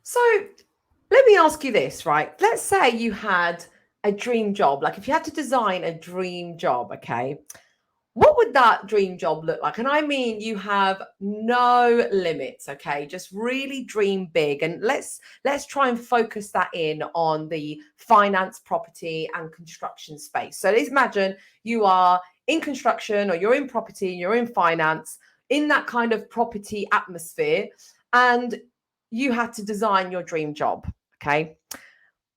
So let me ask you this, right? Let's say you had a dream job. Like if you had to design a dream job, okay, what would that dream job look like? And I mean, you have no limits, okay? Just really dream big. And let's try and focus that in on the finance, property, and construction space. So let's imagine you are in construction or you're in property, you're in finance, in that kind of property atmosphere, and you had to design your dream job. Okay.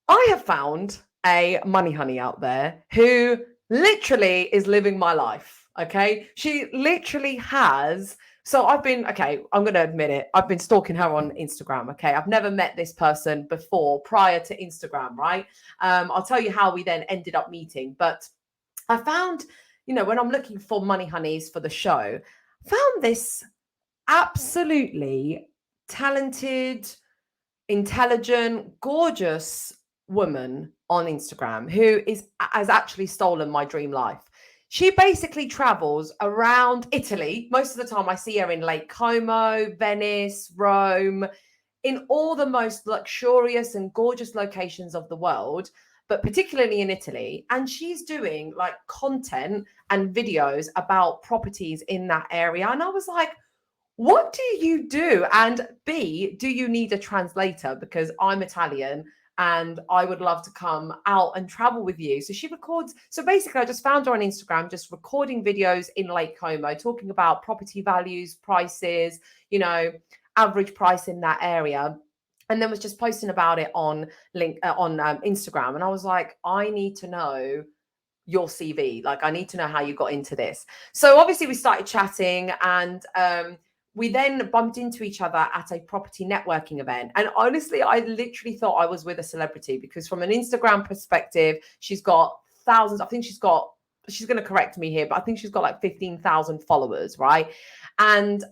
I have found a money honey out there who literally is living my life. Okay. She literally has. So okay, I'm going to admit it. I've been stalking her on Instagram. Okay. I've never met this person before prior to Instagram, right? I'll tell you how we then ended up meeting. But I found, when I'm looking for money honeys for the show, found this absolutely talented, intelligent, gorgeous woman on Instagram who has actually stolen my dream life. She basically travels around Italy. Most of the time I see her in Lake Como, Venice, Rome, in all the most luxurious and gorgeous locations of the world, but particularly in Italy. And she's doing like content and videos about properties in that area. And I was like, what do you do? And B, do you need a translator? Because I'm Italian and I would love to come out and travel with you. So she records. So basically, I just found her on Instagram, just recording videos in Lake Como, talking about property values, prices, average price in that area. And then was just posting about it on Instagram. And I was like, I need to know your CV. Like, I need to know how you got into this. So obviously we started chatting, and we then bumped into each other at a property networking event. And honestly, I literally thought I was with a celebrity, because from an Instagram perspective, she's got thousands. I think she's going to correct me here, but I think she's got like 15,000 followers, right? And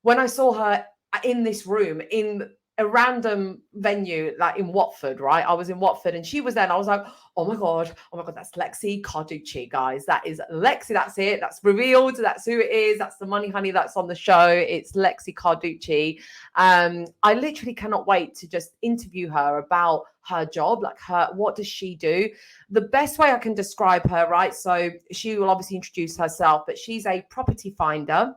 when I saw her in this room, in a random venue, like in Watford, right? I was in Watford and she was there, and I was like, oh my God, that's Lexie Carducci, guys. That is Lexie. That's it. That's revealed. That's who it is. That's the money honey that's on the show. It's Lexie Carducci. I literally cannot wait to just interview her about her job, like what does she do? The best way I can describe her, right? So she will obviously introduce herself, but she's a property finder,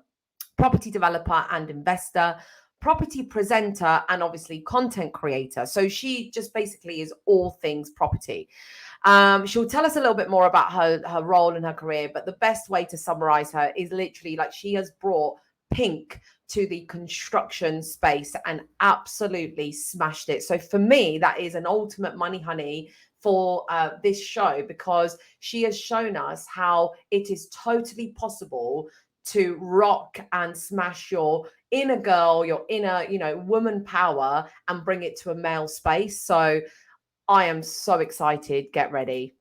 property developer and investor, property presenter, and obviously content creator. So she just basically is all things property. She'll tell us a little bit more about her role and her career, but the best way to summarize her is literally like she has brought pink to the construction space and absolutely smashed it. So for me, that is an ultimate money honey for this show, because she has shown us how it is totally possible to rock and smash your inner girl, your inner, woman power, and bring it to a male space. So I am so excited. Get ready.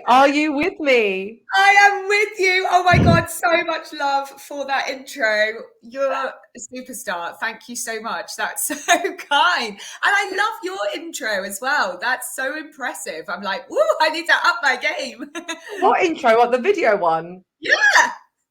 Are you with me? I am with you. Oh my God, so much love for that intro. You're a superstar. Thank you so much. That's so kind. And I love your intro as well. That's so impressive. I'm like, woo, I need to up my game. What intro? What, the video one? Yeah.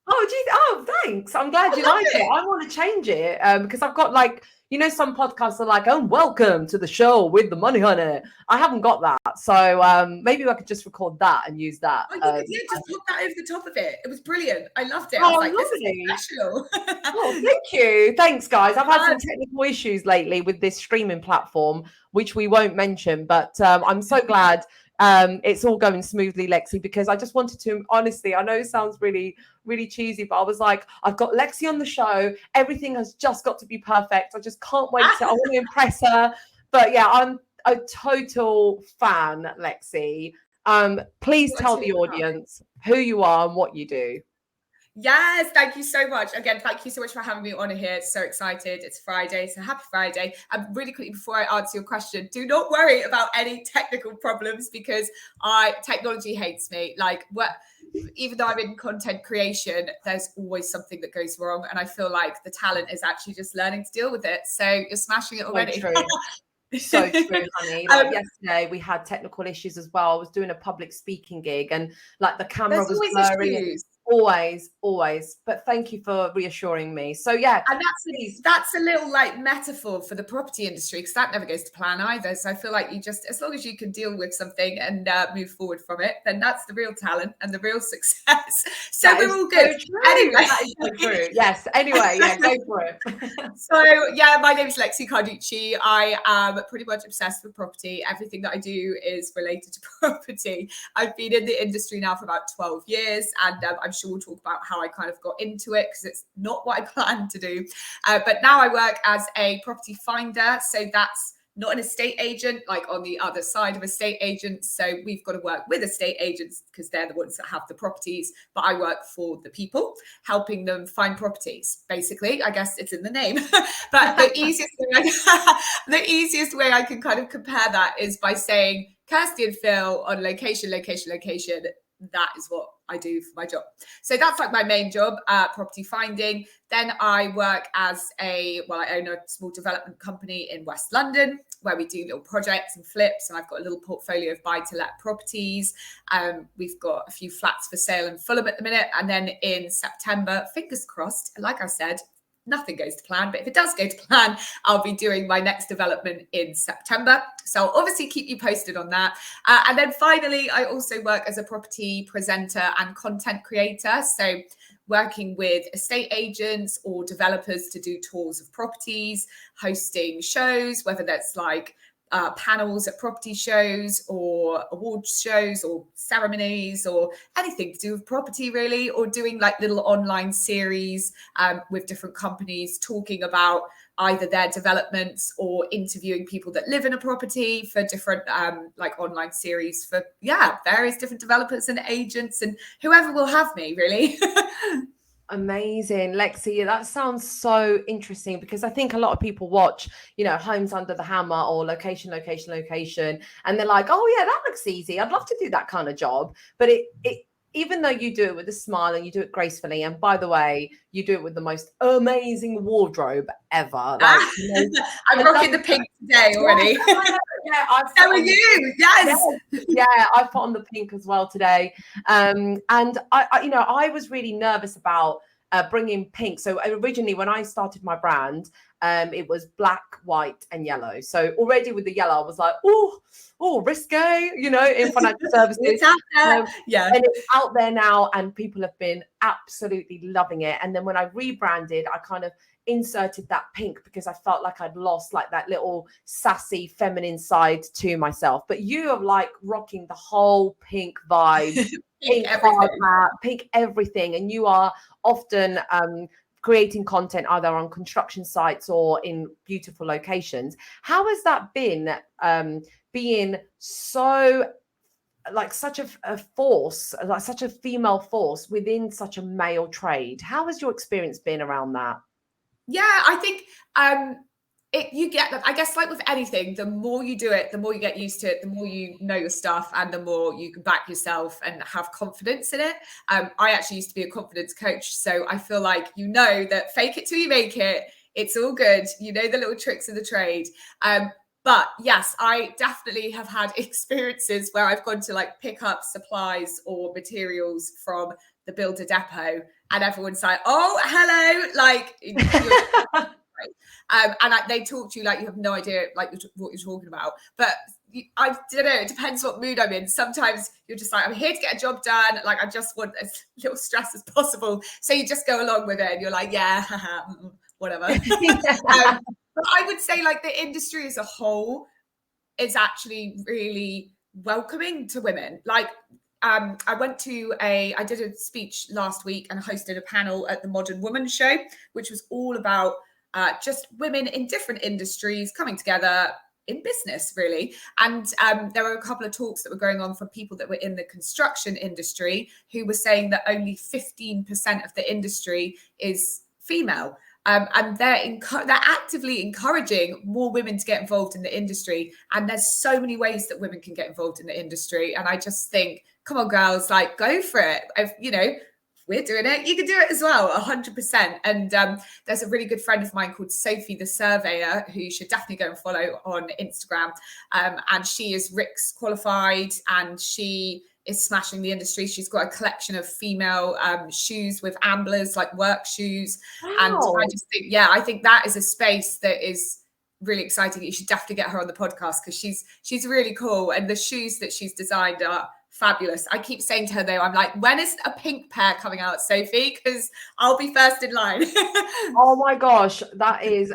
Oh, thanks. I'm glad you like it. I want to change it because I've got like, some podcasts are like, oh, welcome to the show with the money honey. I haven't got that. So maybe I could just record that and use that. Oh, you could just put that over the top of it. It was brilliant. I loved it. I Oh, was like, this lovely. is professional. Oh, thank you. Thanks, guys. I've had some technical issues lately with this streaming platform, which we won't mention, but I'm so glad it's all going smoothly, Lexie, because I just wanted to, honestly, I know it sounds really, really cheesy, but I was like, I've got Lexie on the show. Everything has just got to be perfect. I just can't wait I want to impress her. But yeah, I'm a total fan, Lexie. Please tell the audience who you are and what you do. Yes, thank you so much. Again, thank you so much for having me on here. So excited. It's Friday, so happy Friday. And really quickly before I answer your question, do not worry about any technical problems because technology hates me. Like even though I'm in content creation, there's always something that goes wrong. And I feel like the talent is actually just learning to deal with it. So you're smashing it already. So true. So true, honey. Like yesterday we had technical issues as well. I was doing a public speaking gig and like the camera was blurry. Always. But thank you for reassuring me. So yeah. And that's a little like metaphor for the property industry because that never goes to plan either. So I feel like you just, as long as you can deal with something and move forward from it, then that's the real talent and the real success. So that we're all good. So anyway, that is so true. Yes. Anyway, yeah, go for it. So yeah, my name is Lexie Carducci. I am pretty much obsessed with property. Everything that I do is related to property. I've been in the industry now for about 12 years, and I'm sure we'll talk about how I kind of got into it because it's not what I planned to do. But now I work as a property finder. So that's not an estate agent, like on the other side of estate agents. So we've got to work with estate agents because they're the ones that have the properties. But I work for the people, helping them find properties. Basically, I guess it's in the name. But the easiest way I can kind of compare that is by saying Kirsty and Phil on location. That is what I do for my job. So that's like my main job, property finding. Then I work I own a small development company in West London where we do little projects and flips. And I've got a little portfolio of buy-to-let properties. We've got a few flats for sale in Fulham at the minute. And then in September, fingers crossed, like I said, nothing goes to plan, but if it does go to plan, I'll be doing my next development in September. So I'll obviously keep you posted on that. And then finally, I also work as a property presenter and content creator. So working with estate agents or developers to do tours of properties, hosting shows, whether that's like panels at property shows or awards shows or ceremonies or anything to do with property really, or doing like little online series with different companies talking about either their developments or interviewing people that live in a property for different like online series for various different developers and agents and whoever will have me really. Amazing, Lexie. That sounds so interesting because I think a lot of people watch, Homes Under the Hammer or location, and they're like, oh yeah, that looks easy. I'd love to do that kind of job. But it even though you do it with a smile and you do it gracefully, and by the way, you do it with the most amazing wardrobe ever. Like, I'm rocking the pink today already. So are you? Yes. Yeah, I put on the pink as well today. And I was really nervous about bringing pink. So originally when I started my brand, it was black, white and yellow. So already with the yellow, I was like, oh, risque, in financial services. It's out there. Yeah. And it's out there now and people have been absolutely loving it. And then when I rebranded, I kind of inserted that pink because I felt like I'd lost like that little sassy feminine side to myself. But you are like rocking the whole pink vibe, pink everything. And you are often creating content either on construction sites or in beautiful locations. How has that been being so like such a force, like such a female force within such a male trade? How has your experience been around that? Yeah, I think you get that. I guess like with anything, the more you do it, the more you get used to it, the more you know your stuff and the more you can back yourself and have confidence in it. I actually used to be a confidence coach. So I feel like that fake it till you make it. It's all good. The little tricks of the trade. But yes, I definitely have had experiences where I've gone to like pick up supplies or materials from the builder depot and everyone's like, oh, hello. Like, and they talk to you like you have no idea like what you're talking about. But I don't know, it depends what mood I'm in. Sometimes you're just like, I'm here to get a job done. Like, I just want as little stress as possible. So you just go along with it and you're like, yeah, whatever. But I would say like the industry as a whole is actually really welcoming to women. Like, I did a speech last week and hosted a panel at the Modern Woman Show, which was all about just women in different industries coming together, in business, really. And there were a couple of talks that were going on from people that were in the construction industry who were saying that only 15% of the industry is female. And they're actively encouraging more women to get involved in the industry. And there's so many ways that women can get involved in the industry. And I just think, come on, girls, like, go for it. We're doing it, you can do it as well, 100%. And there's a really good friend of mine called Sophie the Surveyor, who you should definitely go and follow on Instagram. And she is RICS qualified, and she is smashing the industry. She's got a collection of female shoes with amblers, like work shoes. Wow. And I just think, I think that is a space that is really exciting. You should definitely get her on the podcast, because she's really cool. And the shoes that she's designed are fabulous. I keep saying to her, though, I'm like, when is a pink pair coming out, Sophie? Because I'll be first in line. Oh my gosh, that is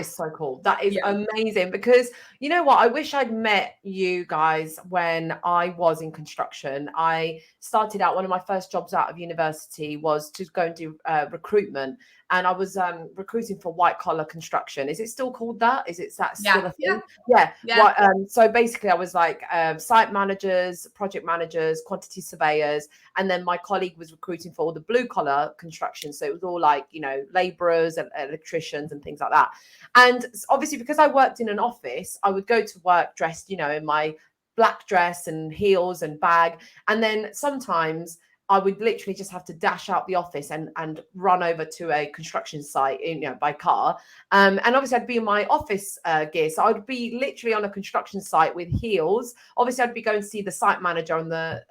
so cool. That is amazing, because you know what? I wish I'd met you guys when I was in construction. I started out, one of my first jobs out of university was to go and do recruitment. And I was recruiting for white collar construction. Is it still called that? Is that still a thing? Yeah. Well, so basically I was like site managers, project managers, quantity surveyors. And then my colleague was recruiting for all the blue collar construction. So it was all like, laborers and electricians and things like that. And obviously, because I worked in an office, I would go to work dressed, in my black dress and heels and bag. And then sometimes I would literally just have to dash out the office and run over to a construction site, by car. And obviously I'd be in my office gear. So I'd be literally on a construction site with heels. Obviously I'd be going to see the site manager on the,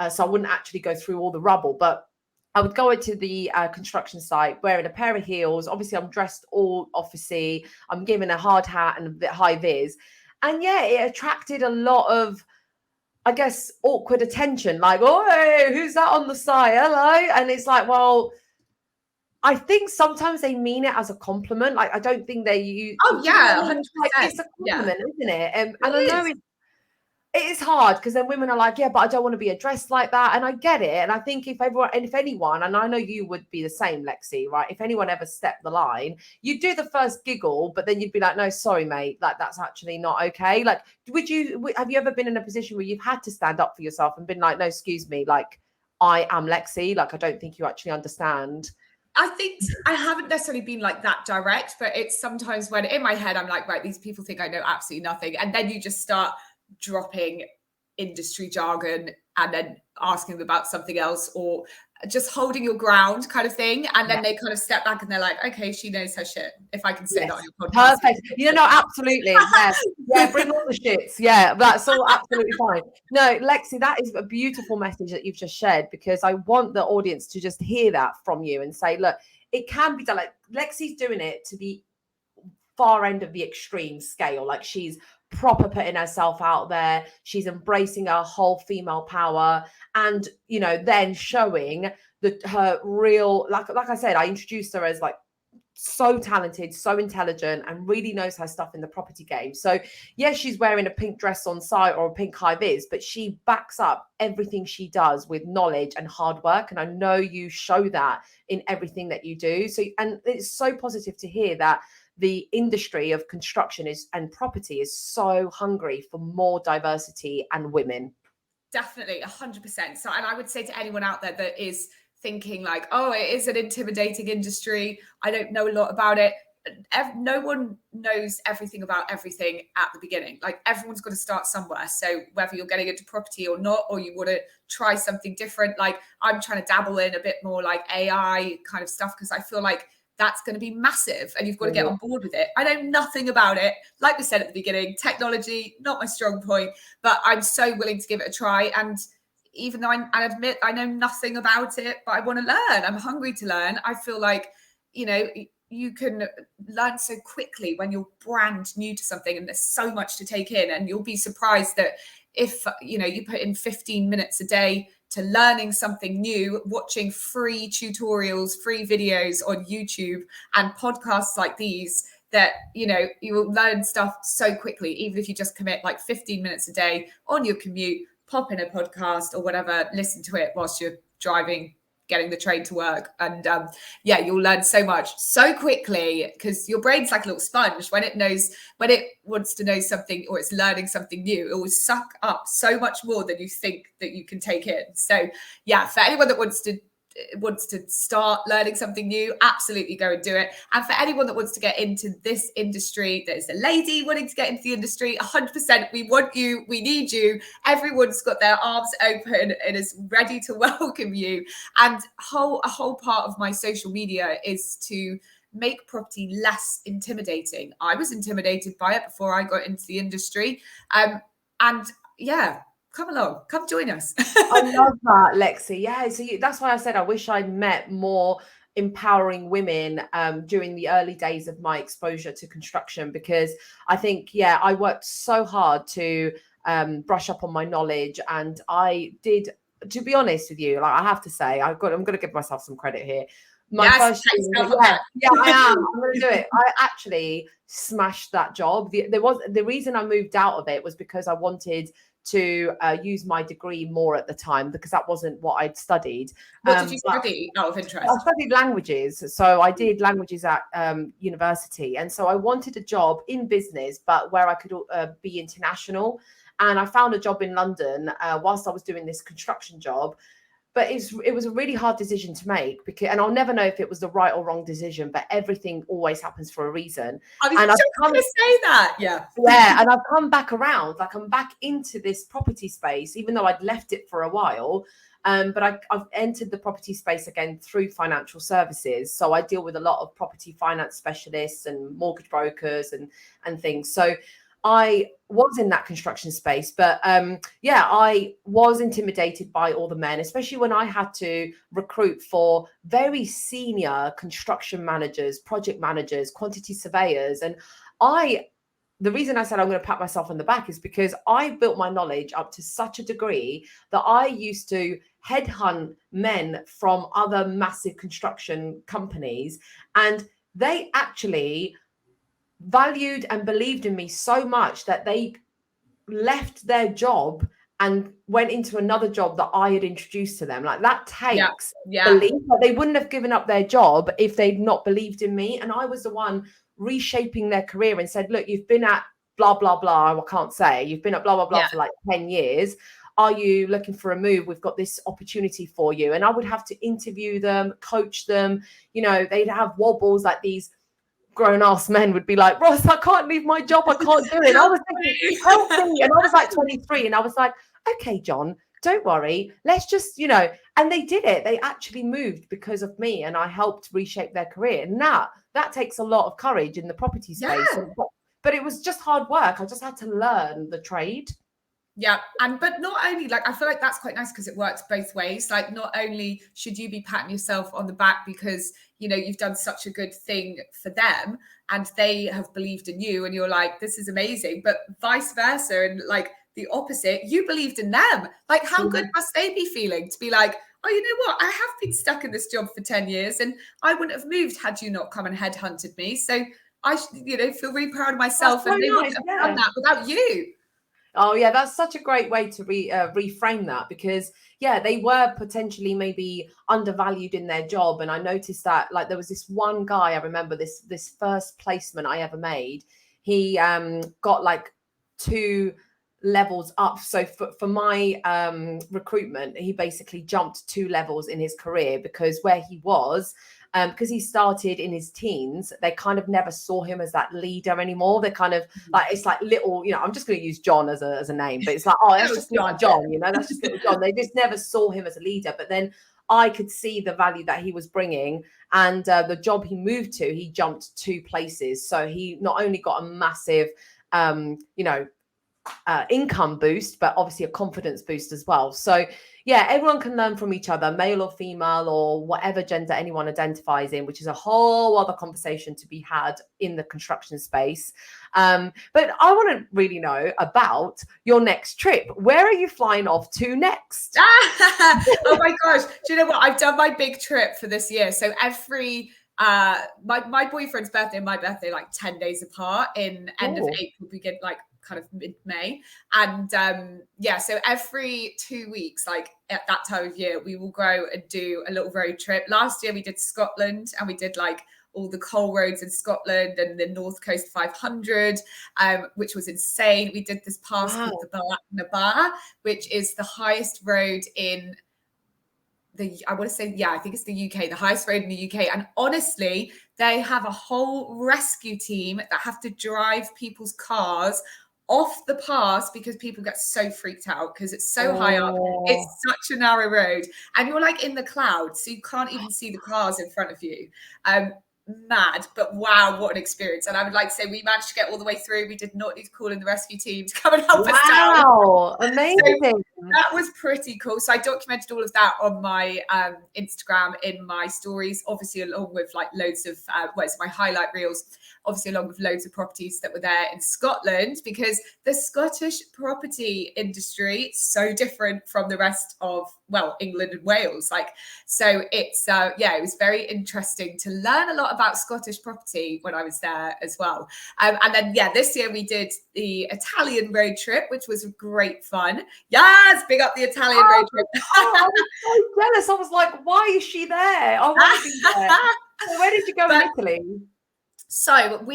so I wouldn't actually go through all the rubble, but I would go into the construction site wearing a pair of heels. Obviously I'm dressed all officey. I'm giving a hard hat and a bit high vis. And it attracted a lot of, I guess, awkward attention, like, oh, hey, who's that on the side? Hello. And it's like, well, I think sometimes they mean it as a compliment. Like, I don't think they use. Oh, yeah, 100%. Like, it's a compliment, isn't it? And I know it is hard, because then women are like, but I don't want to be addressed like that. And I get it. And I think if anyone, and I know you would be the same, Lexie, right? If anyone ever stepped the line, you'd do the first giggle, but then you'd be like, no, sorry, mate. Like, that's actually not okay. Like, have you ever been in a position where you've had to stand up for yourself and been like, no, excuse me, like, I am Lexie. Like, I don't think you actually understand. I think I haven't necessarily been like that direct, but it's sometimes when in my head, I'm like, right, these people think I know absolutely nothing. And then you just start dropping industry jargon and then asking them about something else, or just holding your ground kind of thing. And then they kind of step back and they're like, okay, she knows her shit. If I can say that on your podcast. Perfect. No, absolutely. Yeah, bring all the shits. Yeah, that's all absolutely fine. No, Lexie, that is a beautiful message that you've just shared, because I want the audience to just hear that from you and say, look, it can be done. Like, Lexie's doing it to the far end of the extreme scale. Like, she's proper putting herself out there. She's embracing her whole female power, and then showing her real, like I said, I introduced her as like so talented, so intelligent, and really knows her stuff in the property game. So yes, she's wearing a pink dress on site or a pink high vis, but she backs up everything she does with knowledge and hard work. And I know you show that in everything that you do. So, and it's so positive to hear that the industry of construction and property is so hungry for more diversity and women. Definitely, 100%. So, and I would say to anyone out there that is thinking like, oh, it is an intimidating industry, I don't know a lot about it. No one knows everything about everything at the beginning. Like, everyone's got to start somewhere. So whether you're getting into property or not, or you want to try something different, like I'm trying to dabble in a bit more like AI kind of stuff, because I feel like that's going to be massive and you've got to get on board with it. I know nothing about it. Like we said at the beginning, technology, not my strong point, but I'm so willing to give it a try. And even though I admit I know nothing about it, but I want to learn. I'm hungry to learn. I feel like, you can learn so quickly when you're brand new to something, and there's so much to take in. And you'll be surprised that if, you put in 15 minutes a day to learning something new, watching free tutorials, free videos on YouTube and podcasts like these, that, you will learn stuff so quickly, even if you just commit like 15 minutes a day on your commute, pop in a podcast or whatever, listen to it whilst you're driving, getting the train to work. And yeah, you'll learn so much so quickly, because your brain's like a little sponge. When it wants to know something, or it's learning something new, it will suck up so much more than you think that you can take in. So yeah, for anyone that wants to start learning something new, absolutely go and do it. And for anyone that wants to get into this industry, that is a lady wanting to get into the industry, 100%, we want you, we need you. Everyone's got their arms open and is ready to welcome you. And a whole part of my social media is to make property less intimidating. I was intimidated by it before I got into the industry. And yeah, come along, come join us. I love that, Lexie. Yeah, so that's why I said I wish I'd met more empowering women during the early days of my exposure to construction, because I think, yeah, I worked so hard to brush up on my knowledge, and I did, to be honest with you, like I have to say, I'm going to give myself some credit here. My first yeah, I am. I'm going to do it. I actually smashed that job. The reason I moved out of it was because I wanted to use my degree more at the time, because that wasn't what I'd studied. What did you study out of interest? I studied languages. So I did languages at university. And so I wanted a job in business, but where I could be international. And I found a job in London whilst I was doing this construction job. But it was a really hard decision to make, and I'll never know if it was the right or wrong decision, but everything always happens for a reason. I was just going to say that. Yeah. Yeah. And I've come back around, like I'm back into this property space, even though I'd left it for a while. But I've entered the property space again through financial services. So I deal with a lot of property finance specialists and mortgage brokers and things. So I was in that construction space, but yeah, I was intimidated by all the men, especially when I had to recruit for very senior construction managers, project managers, quantity surveyors. And the reason I said I'm going to pat myself on the back is because I built my knowledge up to such a degree that I used to headhunt men from other massive construction companies, and they actually valued and believed in me so much that they left their job and went into another job that I had introduced to them. Like that takes belief. But they wouldn't have given up their job if they'd not believed in me. And I was the one reshaping their career and said, look, you've been at blah, blah, blah. I can't say you've been at blah, blah, blah for like 10 years. Are you looking for a move? We've got this opportunity for you. And I would have to interview them, coach them. You know, they'd have wobbles, like these grown-ass men would be like, Ross, I can't leave my job. I can't do it. And I was thinking, help me. And I was like 23. And I was like, okay, John, don't worry. Let's just, and they did it. They actually moved because of me, and I helped reshape their career. And that takes a lot of courage in the property space. Yeah. But it was just hard work. I just had to learn the trade. Yeah. But not only, like, I feel like that's quite nice because it works both ways. Like, not only should you be patting yourself on the back because, you've done such a good thing for them and they have believed in you and you're like, this is amazing, but vice versa. And like the opposite, you believed in them. Like, how good must they be feeling to be like, oh, you know what? I have been stuck in this job for 10 years and I wouldn't have moved had you not come and headhunted me. So I feel really proud of myself, and they wouldn't have done that without you. Oh, yeah, that's such a great way to reframe that, because, yeah, they were potentially maybe undervalued in their job. And I noticed that, like, there was this one guy, I remember this first placement I ever made. He got like 2 levels up. So for my recruitment, he basically jumped 2 levels in his career, because where he was, because he started in his teens, they kind of never saw him as that leader anymore. They're kind of like, it's like little, I'm just going to use John as a name, but it's like, oh, that's just little John, that's just little John. They just never saw him as a leader. But then I could see the value that he was bringing, and the job he moved to, he jumped 2 places. So he not only got a massive, income boost, but obviously a confidence boost as well. So yeah, everyone can learn from each other, male or female or whatever gender anyone identifies in, which is a whole other conversation to be had in the construction space. But I want to really know about your next trip. Where are you flying off to next? Oh my gosh. Do you know what? I've done my big trip for this year. So every my boyfriend's birthday and my birthday, like 10 days apart. In end of April, we get like kind of mid-May. And so every 2 weeks, like at that time of year, we will go and do a little road trip. Last year we did Scotland, and we did like all the coal roads in Scotland and the North Coast 500, which was insane. We did this pass called the Black Nabar, which is the highest road in I think it's the UK, the highest road in the UK. And honestly, they have a whole rescue team that have to drive people's cars off the pass because people get so freaked out because it's so high up. It's such a narrow road, and you're like in the clouds, so you can't even see the cars in front of you. Mad, but wow, what an experience. And I would like to say we managed to get all the way through. We did not need to call in the rescue team to come and help us down. Wow, amazing. So that was pretty cool. So I documented all of that on my Instagram in my stories, obviously along with like loads of my highlight reels, obviously along with loads of properties that were there in Scotland, because the Scottish property industry is so different from the rest of, well, England and Wales. Like, so it's it was very interesting to learn a lot about Scottish property when I was there as well. And then this year we did the Italian road trip, which was great fun. Yes, big up the Italian road trip. I was so jealous. I was like, why is she there? I want to be there. So where did you go in Italy? So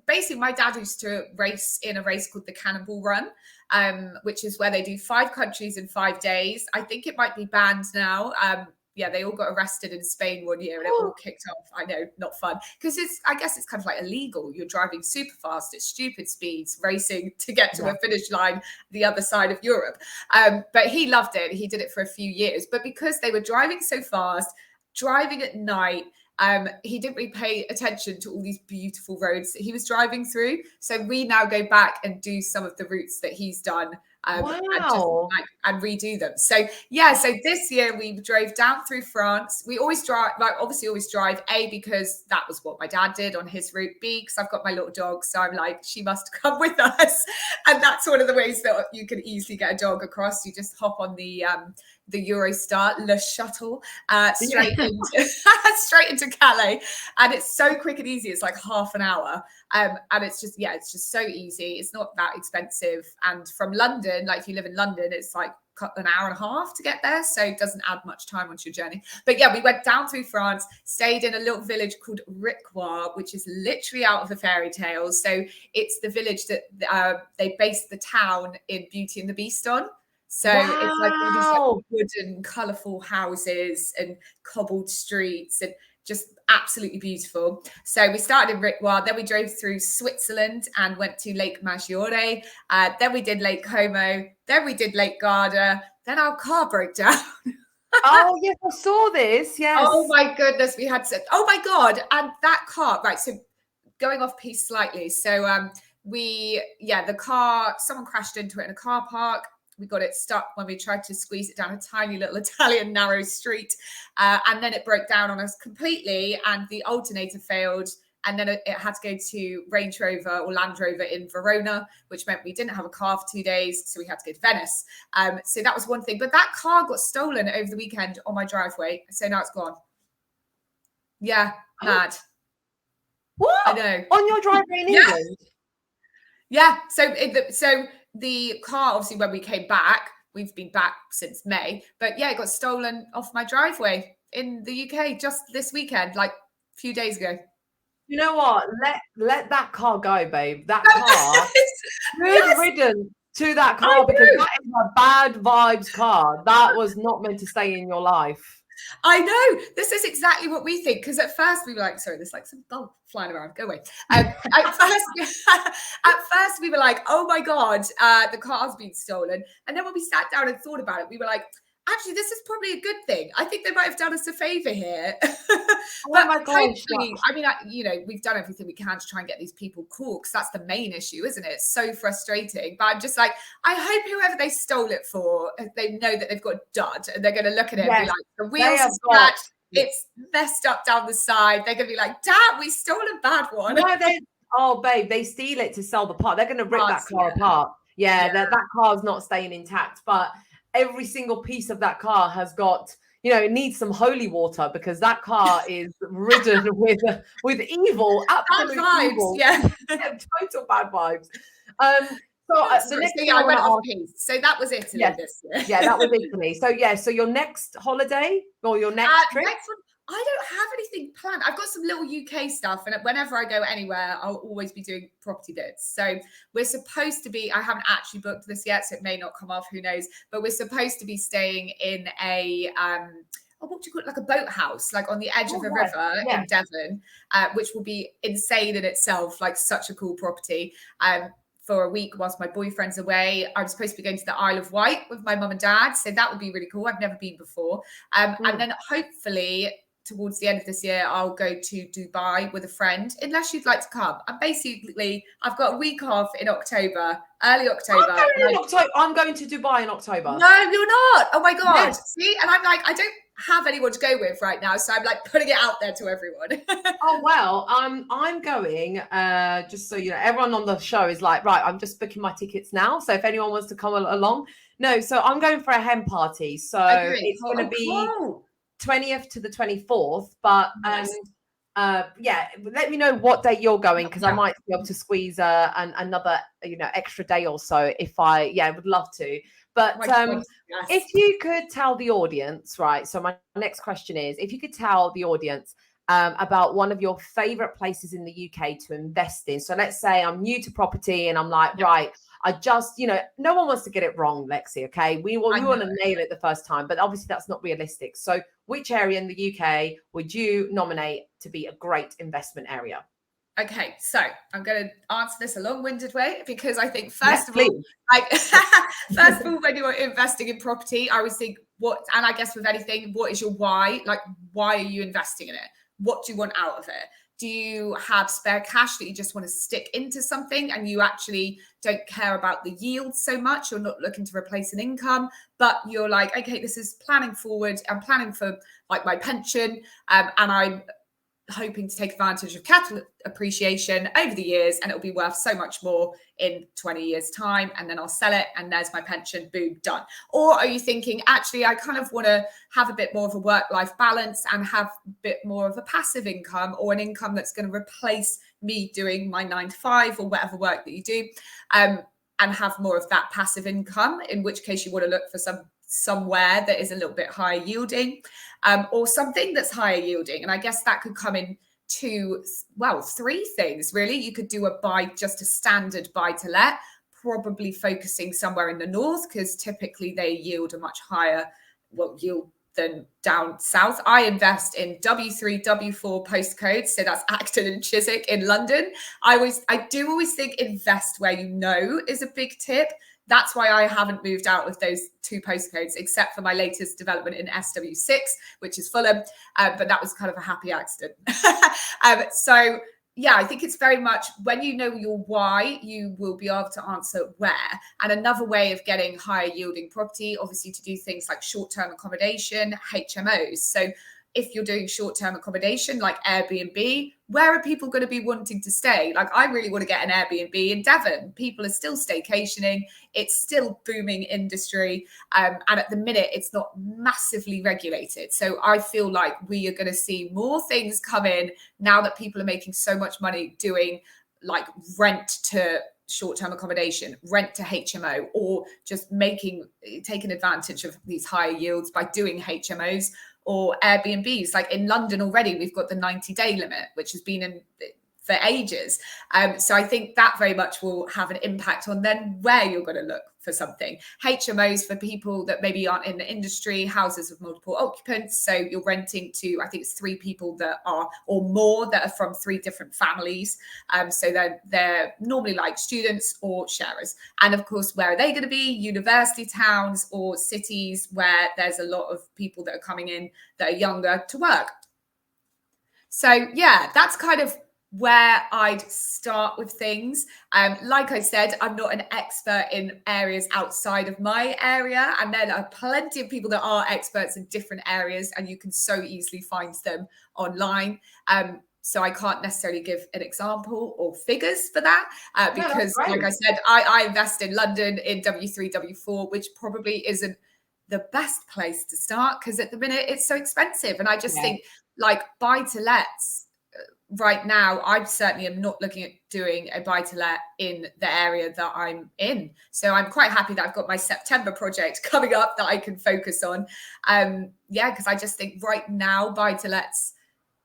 basically my dad used to race in a race called the Cannonball Run, which is where they do 5 countries in 5 days. I think it might be banned now. They all got arrested in Spain one year and it all kicked off. I know, not fun. Because I guess it's kind of like illegal. You're driving super fast at stupid speeds, racing to get to a finish line the other side of Europe. But he loved it. He did it for a few years. But because they were driving so fast, driving at night, he didn't really pay attention to all these beautiful roads that he was driving through. So we now go back and do some of the routes that he's done and redo them. So so this year we drove down through France. We always drive, A, because that was what my dad did on his route, B, because I've got my little dog, so I'm like, she must come with us. And that's one of the ways that you can easily get a dog across. You just hop on the Eurostar Le Shuttle straight into Calais, and it's so quick and easy. It's like half an hour, and it's just so easy. It's not that expensive, and from London, like if you live in London, it's like an hour and a half to get there, so it doesn't add much time onto your journey. But we went down through France, stayed in a little village called Ricquois, which is literally out of a fairy tale. So it's the village that they based the town in Beauty and the Beast on. So it's like all these like wooden, colourful houses and cobbled streets and just absolutely beautiful. So we started in Ricquois, then we drove through Switzerland and went to Lake Maggiore. Then we did Lake Como. Then we did Lake Garda. Then our car broke down. Oh, yes, I saw this. Yes. Oh, my goodness. We had to, oh, my God. And that car, right. So going off piece slightly. So the car, someone crashed into it in a car park. We got it stuck when we tried to squeeze it down a tiny little Italian narrow street. And then it broke down on us completely and the alternator failed. And then it had to go to Range Rover or Land Rover in Verona, which meant we didn't have a car for 2 days. So we had to go to Venice. So that was one thing. But that car got stolen over the weekend on my driveway. So now it's gone. Yeah, mad. What? I know. On your driveway in England? Yeah. So the car, obviously, when we came back, we've been back since May, but it got stolen off my driveway in the UK just this weekend, like a few days ago. You know what? Let that car go, babe. That car, good riddance to that car, because that is a bad vibes car. That was not meant to stay in your life. I know. This is exactly what we think. Because at first we were like, sorry, there's like some dog flying around. Go away. At first we were like, oh my God, the car's been stolen. And then when we sat down and thought about it, we were like, actually, this is probably a good thing. I think they might have done us a favor here. But my gosh, I mean, we've done everything we can to try and get these people caught, because that's the main issue, isn't it? It's so frustrating. But I'm just like, I hope whoever they stole it for, they know that they've got dud, and they're going to look at it and be like, the wheels are flat, it's messed up down the side. They're going to be like, damn, we stole a bad one. No, babe, they steal it to sell the part. They're going to rip that car apart. That car's not staying intact, but every single piece of that car has got, it needs some holy water, because that car is ridden with evil, absolute bad vibes, evil. Total bad vibes. The next thing I went want to off ask, piece. So that was Italy this year. yeah, that was Italy. So yeah, so your next holiday or your next trip? Next one, I don't have anything planned. I've got some little UK stuff, and whenever I go anywhere, I'll always be doing property bits. So we're supposed to be, I haven't actually booked this yet, so it may not come off, who knows, but we're supposed to be staying in a what do you call it, like a boathouse, like on the edge of a river in Devon, which will be insane in itself, like such a cool property. For a week whilst my boyfriend's away. I'm supposed to be going to the Isle of Wight with my mum and dad. So that would be really cool. I've never been before. And then hopefully towards the end of this year, I'll go to Dubai with a friend, unless you'd like to come. And basically, I've got a week off in October, early October. I'm going to Dubai in October. No, you're not. Oh my God. Yes. See? And I'm like, I don't have anyone to go with right now. So I'm like putting it out there to everyone. Oh, well, I'm going, just so you know, everyone on the show is like, right, I'm just booking my tickets now. So if anyone wants to come along. No, so I'm going for a hen party. So it's going to be 20th to the 24th. But yeah, let me know what day you're going, because I might be able to squeeze another, extra day or so if I would love to. But if you could tell the audience, right? So my next question is, if you could tell the audience about one of your favorite places in the UK to invest in. So let's say I'm new to property and I'm like, right, I just, no one wants to get it wrong, Lexie. Okay. We want to nail it the first time, but obviously that's not realistic. So which area in the UK would you nominate to be a great investment area? Okay, so I'm going to answer this a long-winded way, because I think first of all, when you're investing in property, I always think and I guess with anything, what is your why? Like, why are you investing in it? What do you want out of it? Do you have spare cash that you just want to stick into something and you actually don't care about the yield so much? You're not looking to replace an income, but you're like, okay, this is planning forward. I'm planning for like my pension, and I'm hoping to take advantage of capital appreciation over the years, and it'll be worth so much more in 20 years time, and then I'll sell it and there's my pension, boom, done. Or are you thinking, actually, I kind of want to have a bit more of a work-life balance and have a bit more of a passive income, or an income that's going to replace me doing my 9 to 5 or whatever work that you do, and have more of that passive income, in which case you want to look for somewhere that is a little bit higher yielding, or something that's higher yielding. And I guess that could come in three things, really. You could do just a standard buy to let, probably focusing somewhere in the north, because typically they yield a much higher yield than down south. I invest in W3, W4 postcodes. So that's Acton and Chiswick in London. I do always think invest where you know is a big tip. That's why I haven't moved out of those 2 postcodes, except for my latest development in SW6, which is Fulham. But that was kind of a happy accident. So yeah, I think it's very much when you know your why, you will be able to answer where. And another way of getting higher yielding property, obviously, to do things like short-term accommodation, HMOs. So if you're doing short-term accommodation like Airbnb, where are people going to be wanting to stay? Like, I really want to get an Airbnb in Devon. People are still staycationing. It's still booming industry. And at the minute, it's not massively regulated. So I feel like we are going to see more things come in now that people are making so much money doing like rent to short-term accommodation, rent to HMO, or just taking advantage of these higher yields by doing HMOs or Airbnbs. Like in London already, we've got the 90-day limit, which has been in for ages. So I think that very much will have an impact on then where you're going to look for something. HMOs for people that maybe aren't in the industry, houses with multiple occupants. So you're renting to, I think it's 3 people that are, or more, that are from 3 different families. So they're normally like students or sharers. And of course, where are they going to be? University towns or cities where there's a lot of people that are coming in that are younger to work. So yeah, that's kind of where I'd start with things. Like I said, I'm not an expert in areas outside of my area, and there are plenty of people that are experts in different areas, and you can so easily find them online. So I can't necessarily give an example or figures for that, because like I said, I invest in London in W3, W4, which probably isn't the best place to start, because at the minute it's so expensive. And I just think like buy to lets, right now, I certainly am not looking at doing a buy-to-let in the area that I'm in. So I'm quite happy that I've got my September project coming up that I can focus on. Because I just think right now, buy-to-lets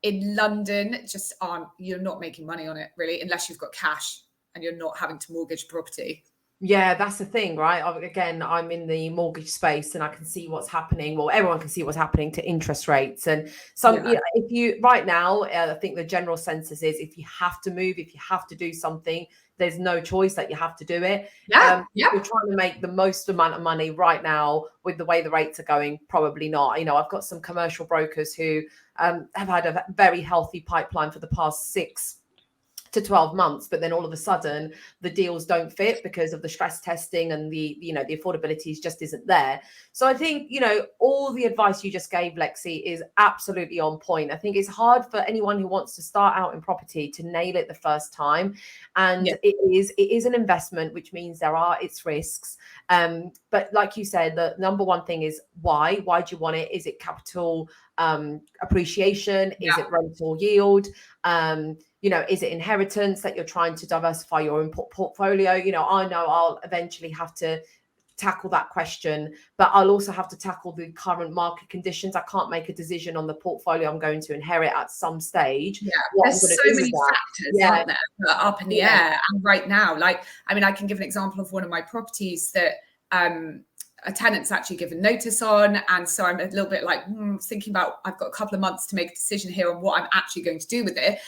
in London just aren't, you're not making money on it really, unless you've got cash and you're not having to mortgage property. Yeah, that's the thing, right? Again, I'm in the mortgage space and I can see what's happening. Well, everyone can see what's happening to interest rates. And if you right now, I think the general census is if you have to move, if you have to do something, there's no choice that you have to do it. You're trying to make the most amount of money right now with the way the rates are going. Probably not. I've got some commercial brokers who have had a very healthy pipeline for the past 6 to 12 months, but then all of a sudden the deals don't fit because of the stress testing and the affordability just isn't there. So I think, all the advice you just gave, Lexie, is absolutely on point. I think it's hard for anyone who wants to start out in property to nail it the first time. And it is an investment, which means there are its risks. But like you said, the number one thing is why do you want it? Is it capital appreciation? Is it rental yield? Is it inheritance that you're trying to diversify your input portfolio? I know I'll eventually have to tackle that question, but I'll also have to tackle the current market conditions. I can't make a decision on the portfolio I'm going to inherit at some stage. There's so many factors, aren't there, that are up in the air. And right now, I can give an example of one of my properties that a tenant's actually given notice on, and so I'm a little bit like thinking about, I've got a couple of months to make a decision here on what I'm actually going to do with it,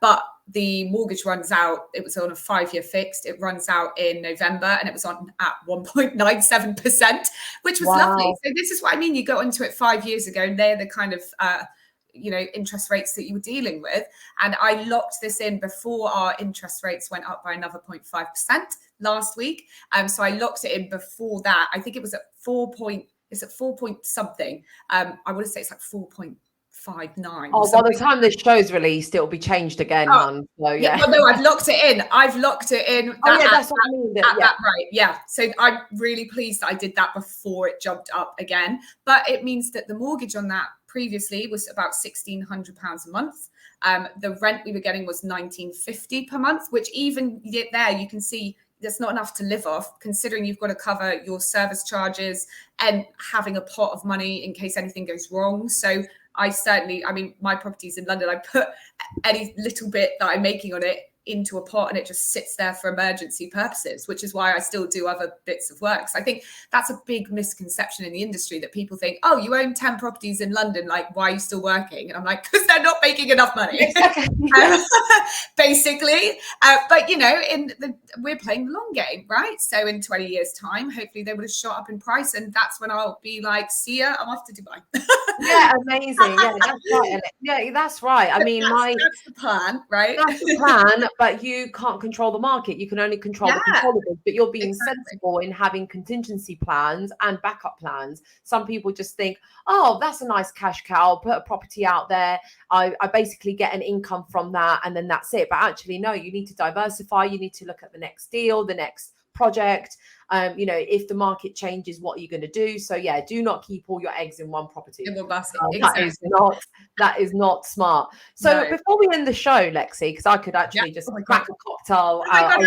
but the mortgage runs out. It was on a 5-year fixed. It runs out in November, and it was on at 1.97%, which was lovely. So this is what I mean. You got into it 5 years ago, and they're the kind of interest rates that you were dealing with. And I locked this in before our interest rates went up by another 0.5% last week. So I locked it in before that. I think it was at 4 point something. I want to say it's like 4.59. Oh, by the time this show's released, it'll be changed again, hon. So Well, no, I've locked it in. That's what I mean. That right. Yeah. So I'm really pleased that I did that before it jumped up again. But it means that the mortgage on that previously was about £1,600 a month. The rent we were getting was £1,950 per month, which even there you can see that's not enough to live off, considering you've got to cover your service charges and having a pot of money in case anything goes wrong. So my property's in London. I put any little bit that I'm making on it into a pot, and it just sits there for emergency purposes, which is why I still do other bits of work. So I think that's a big misconception in the industry, that people think, oh, you own 10 properties in London, like, why are you still working? And I'm like, because they're not making enough money, basically. But we're playing the long game, right? So in 20 years time, hopefully they would have shot up in price, and that's when I'll be like, see ya, I'm off to Dubai. Yeah, amazing. Yeah, that's right. Yeah, that's right. I mean, that's the plan, right? That's the plan, but you can't control the market. You can only control the controllables, but you're being sensible in having contingency plans and backup plans. Some people just think, oh, that's a nice cash cow. I'll put a property out there. I basically get an income from that, and then that's it. But actually, no, you need to diversify. You need to look at the next deal, the next project. If the market changes, what are you going to do? So do not keep all your eggs in one property. That is not smart. So before we end the show, Lexie, because I could actually just crack a cocktail. I know.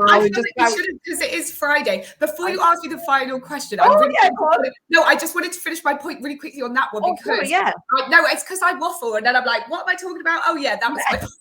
I feel like we shouldn't, because it is Friday. Before you ask me the final question, I just wanted to finish my point really quickly on that one, because it's because I waffle and then I'm like, what am I talking about? Oh yeah, that was my point.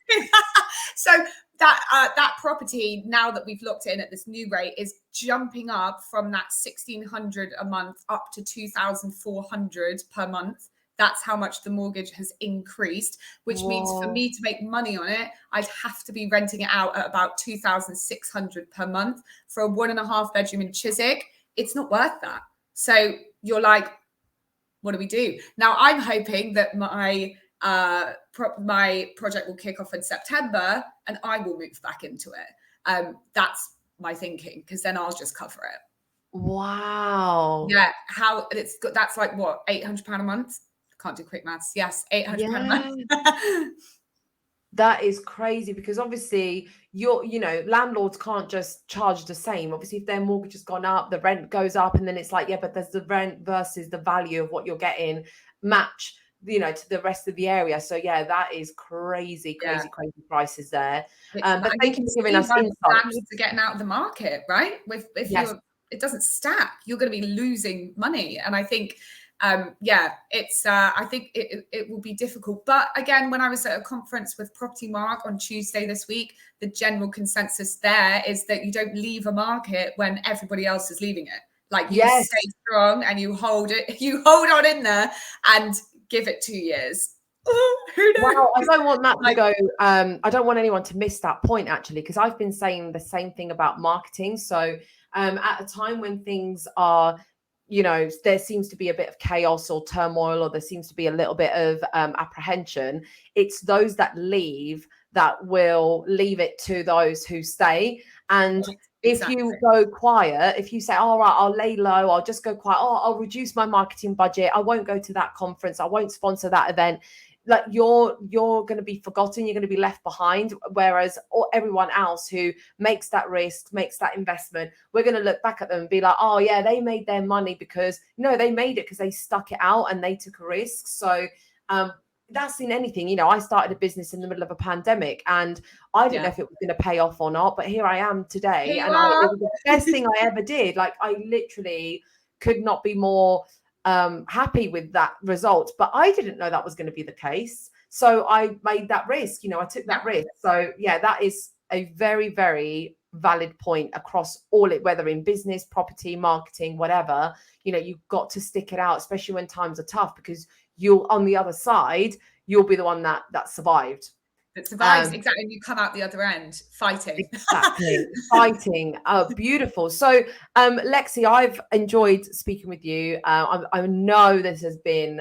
So that property, now that we've locked it in at this new rate, is jumping up from that 1,600 a month up to 2,400 per month. That's how much the mortgage has increased, which means for me to make money on it, I'd have to be renting it out at about 2,600 per month for a 1.5 bedroom in Chiswick. It's not worth that. So you're like, what do we do? Now I'm hoping that my project will kick off in September and I will move back into it. That's my thinking, because then I'll just cover it. Wow. Yeah. That's like what, £800 a month? Can't do quick maths. Yes, £800 a month. That is crazy, because obviously landlords can't just charge the same. Obviously, if their mortgage has gone up, the rent goes up, and then it's like, but there's the rent versus the value of what you're getting match. to the rest of the area. So yeah, that is crazy prices there. But thank you for giving us insight. Standards are getting out of the market, right? It doesn't stack, you're going to be losing money. And I think, I think it will be difficult. But again, when I was at a conference with Property Mark on Tuesday this week, the general consensus there is that you don't leave a market when everybody else is leaving it. Like you stay strong and you hold on in there and give it 2 years. Who knows? Well, I don't want that to go. I don't want anyone to miss that point, actually, because I've been saying the same thing about marketing. So at a time when things are, there seems to be a bit of chaos or turmoil, or there seems to be a little bit of apprehension, it's those that leave that will leave it to those who stay. And if you go quiet, if you say, all right, I'll lay low, I'll just go quiet, I'll reduce my marketing budget, I won't go to that conference, I won't sponsor that event, like you're going to be forgotten, you're going to be left behind. Whereas everyone else who makes that risk, makes that investment, we're going to look back at them and be like, oh yeah, they made their money because they made it because they stuck it out and they took a risk. So that's in anything. I started a business in the middle of a pandemic and I didn't know if it was going to pay off or not, but here I am today. And it was the best thing I ever did. Like I literally could not be more happy with that result, but I didn't know that was going to be the case. So I made that risk, I took that risk. So yeah, that is a very, very valid point across whether in business, property, marketing, whatever. You've got to stick it out, especially when times are tough, because you'll on the other side, you'll be the one that survived. That survives, exactly. You come out the other end fighting. Exactly. Fighting. Oh, beautiful. So Lexie, I've enjoyed speaking with you. I know this has been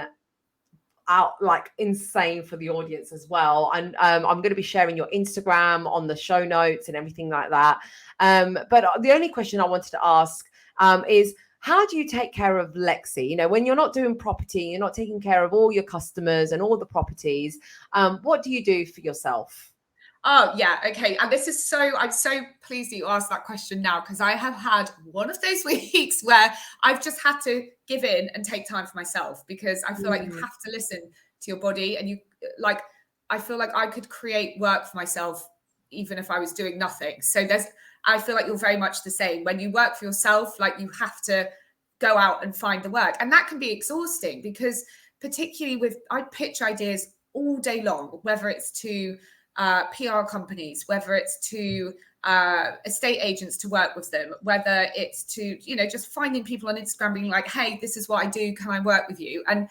insane for the audience as well. And I'm going to be sharing your Instagram on the show notes and everything like that. But the only question I wanted to ask is, how do you take care of Lexie? When you're not doing property, you're not taking care of all your customers and all the properties. What do you do for yourself? Oh, yeah. Okay. And I'm so pleased that you asked that question now, because I have had one of those weeks where I've just had to give in and take time for myself, because I feel like you have to listen to your body. And I feel like I could create work for myself even if I was doing nothing. So I feel like you're very much the same. When you work for yourself, like you have to go out and find the work. And that can be exhausting, because particularly I pitch ideas all day long, whether it's to PR companies, whether it's to estate agents to work with them, whether it's to, just finding people on Instagram being like, hey, this is what I do, can I work with you? And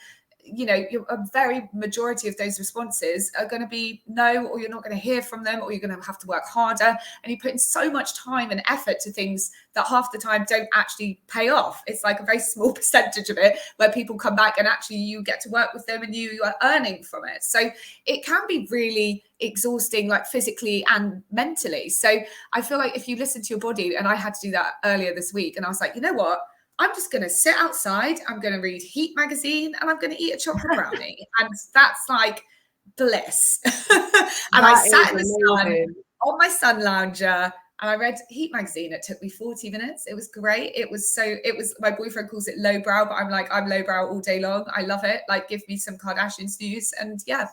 a very majority of those responses are going to be no, or you're not going to hear from them, or you're going to have to work harder. And you put in so much time and effort to things that half the time don't actually pay off. It's like a very small percentage of it where people come back and actually you get to work with them and you are earning from it. So it can be really exhausting, like physically and mentally. So I feel like if you listen to your body, and I had to do that earlier this week, and I was like, you know what? I'm just going to sit outside, I'm going to read Heat magazine, and I'm going to eat a chocolate brownie. And that's like bliss. And I sat in the sun on my sun lounger and I read Heat magazine. It took me 40 minutes. It was great. It was my boyfriend calls it lowbrow, but I'm like, I'm lowbrow all day long. I love it. Like, give me some Kardashians news. And yeah.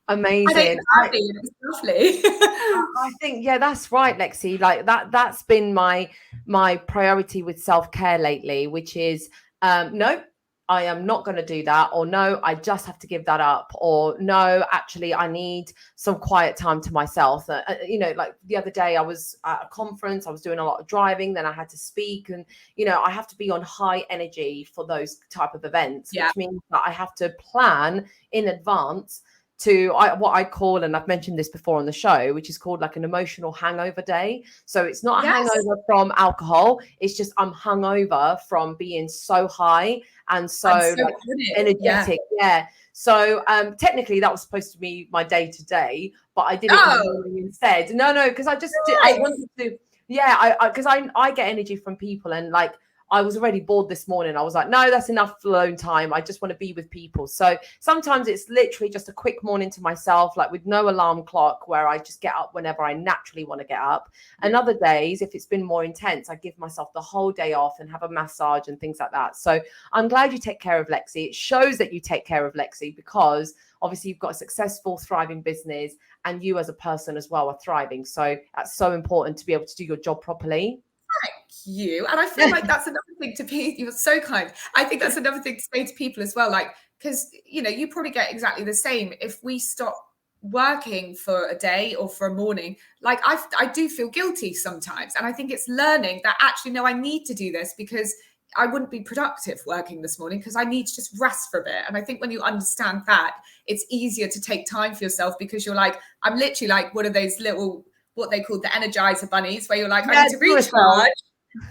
Amazing. It was lovely. I think, yeah, that's right, Lexie. Like that's been my priority with self-care lately, which is no, I am not going to do that, or no, I just have to give that up, or no, actually I need some quiet time to myself. Like the other day I was at a conference, I was doing a lot of driving, then I had to speak, and I have to be on high energy for those type of events, which means that I have to plan in advance to what I call, and I've mentioned this before on the show, which is called like an emotional hangover day. So it's not a hangover from alcohol. It's just I'm hungover from being so high and so like, energetic. Yeah. So technically that was supposed to be my day to day, but I did it instead. No, because I just I wanted to. Yeah, because I get energy from people, and like I was already bored this morning. I was like, no, that's enough alone time. I just want to be with people. So sometimes it's literally just a quick morning to myself, like with no alarm clock, where I just get up whenever I naturally want to get up. And other days, if it's been more intense, I give myself the whole day off and have a massage and things like that. So I'm glad you take care of Lexie. It shows that you take care of Lexie, because obviously you've got a successful, thriving business, and you as a person as well are thriving. So that's so important to be able to do your job properly. Thank you. And I feel like that's another thing to be, you're so kind. I think that's another thing to say to people as well. Like, because, you know, you probably get exactly the same. If we stop working for a day or for a morning, like I do feel guilty sometimes. And I think it's learning that actually, no, I need to do this because I wouldn't be productive working this morning, because I need to just rest for a bit. And I think when you understand that, it's easier to take time for yourself, because you're like, I'm literally like one of those little, what they call the Energizer bunnies, where you're like, I need to recharge,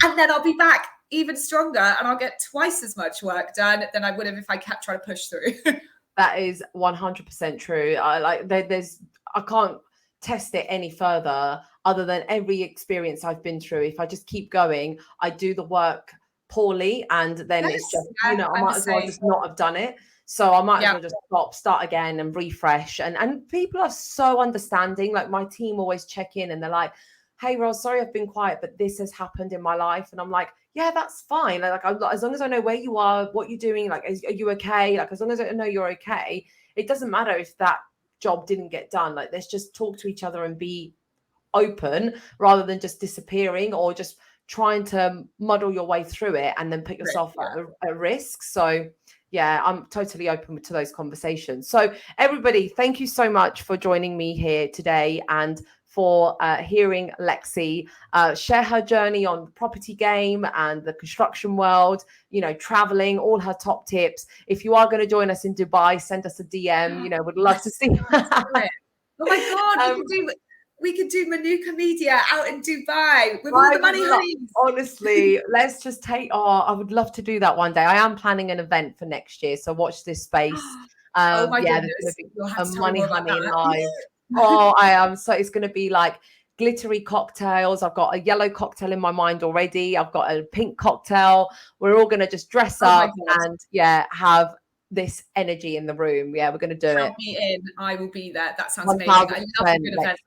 and then I'll be back even stronger, and I'll get twice as much work done than I would have if I kept trying to push through. That is 100% true. I can't test it any further, other than every experience I've been through. If I just keep going, I do the work poorly, and then it's just, you know, I might as well just not have done it. So I might as well just start again and refresh. And people are so understanding. Like, my team always check in and they're like, hey, Ros, sorry I've been quiet, but this has happened in my life. And I'm like, yeah, that's fine. Like, as long as I know where you are, what you're doing, like, are you okay? Like, as long as I know you're okay, it doesn't matter if that job didn't get done. Like, let's just talk to each other and be open, rather than just disappearing or just trying to muddle your way through it and then put yourself at risk. So yeah, I'm totally open to those conversations. So everybody, thank you so much for joining me here today, and for hearing Lexie share her journey on the property game and the construction world, you know, traveling, all her top tips. If you are going to join us in Dubai, send us a DM. You know, would love to see. Oh my God, we could do Manuka Media out in Dubai with all the money honeys. Honestly, let's just take. Oh, I would love to do that one day. I am planning an event for next year, so watch this space. Oh my yeah, goodness, there's you'll going have to to be tell a me money more about honey that. live. Oh, I am. So it's going to be like glittery cocktails. I've got a yellow cocktail in my mind already. I've got a pink cocktail. We're all going to just dress up and have this energy in the room. Yeah, we're going to do it. Count me in. I will be there. That sounds amazing. I love a good event like that.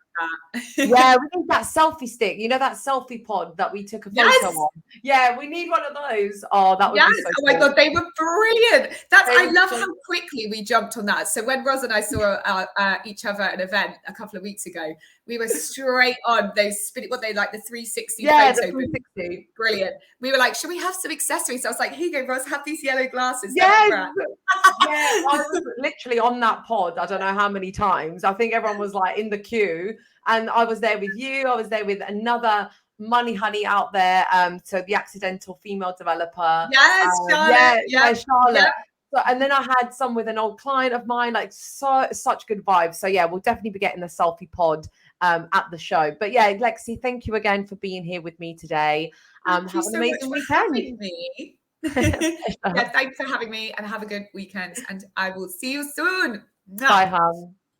Yeah, we need that selfie stick. You know, that selfie pod that we took a photo on. Yeah, we need one of those. Oh, that would be so cool. My God, they were brilliant. I love how quickly we jumped on that. So when Ros and I saw each other at an event a couple of weeks ago, we were straight on those the 360 photo. The 360. Brilliant. We were like, should we have some accessories? So I was like, here you go, Ros, have these yellow glasses. Yes. I was literally on that pod. I don't know how many times. I think everyone was like in the queue, and I was there with you. I was there with another money honey out there. So the accidental female developer. Yes, Charlotte. Charlotte. Yep. So, and then I had some with an old client of mine, like such good vibes. So yeah, we'll definitely be getting the selfie pod at the show. But yeah, Lexie, thank you again for being here with me today. Have an amazing weekend. Thanks for having me, and have a good weekend. And I will see you soon. Bye, hon.